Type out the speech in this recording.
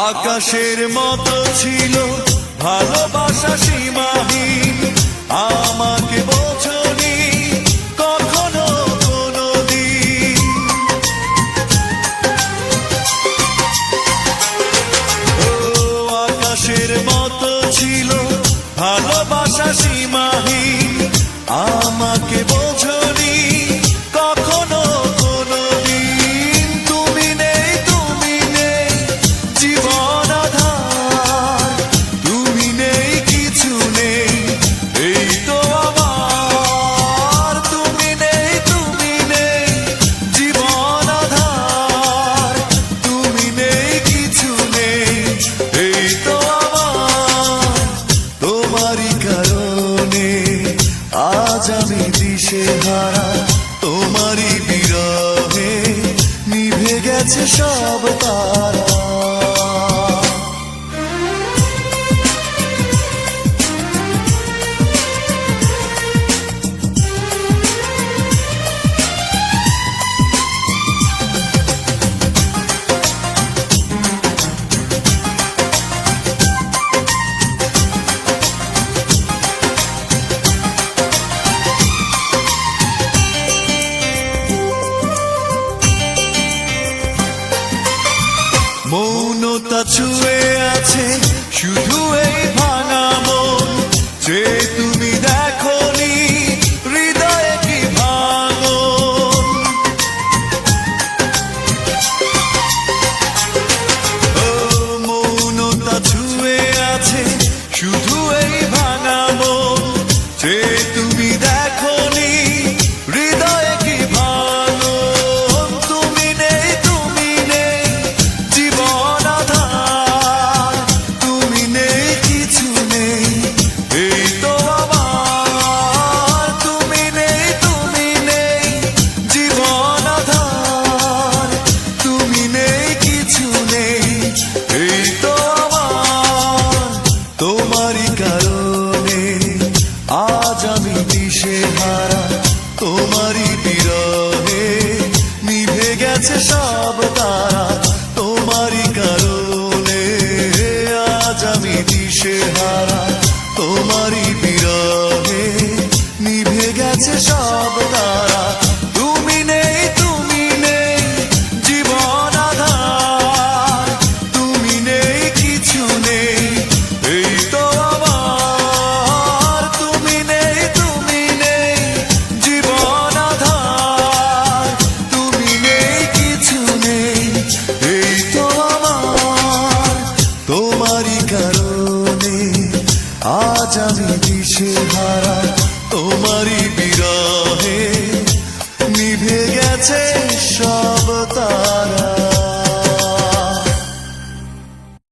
আকাশের মতো ছিল ভালোবাসা সীমাহীন, আমাকে বোঝনি কখনো কোনোদিন। ও আকাশের মতো ছিল ভালোবাসা সীমাহীন, আমাকে বোঝনি কখনো কোনোদিন। তুমি নেই, তুমি নেই জীবন আধার, তুমি নেই কিছু নেই এই তো আমার। তুমি নেই, তুমি নেই জীবন আধার, তুমি নেই কিছু নেই এই তো আমার। তোমারই কারণে আজ আমি দিশেহারা, তোমারই বিরহে নিভে গেছে সব তারা। মৌনতা ছুঁয়ে আছে শুধু এই ভাঙা মন, যে তুমি দেখোনি হৃদয়ে কি ভাঙন। ও মৌনতা ছুঁয়ে আছে শুধু এই ভাঙা মন, যে তুমি দেখোনি হৃদয়ে কি ভাঙন। তুমি নেই, তুমি নেই জীবন আধার, তুমি নেই কিছু নেই এই তো আমার। তুমি নেই, তুমি নেই জীবন আধার, তুমি নেই কিছু নেই এই তো আমার। তোমারই কারণে আজ আমি দিশেহারা, তোমারই বিরহে নিভে গেছে সব তারা। তোমারই কারণে আজ আমি দিশেহারা, তোমারই বিরহে নিভে গেছে সব তারা। তুমি নেই, তুমি নেই জীবন আধার, তুমি নেই কিছু নেই এই তো আমার। তুমি নেই, তুমি নেই জীবন আধার, তুমি নেই কিছু নেই এই তো আমার। তোমারই কারণে আজ আমি দিশেহারা, তোমারই বিরহে নিভে গেছে সব তারা।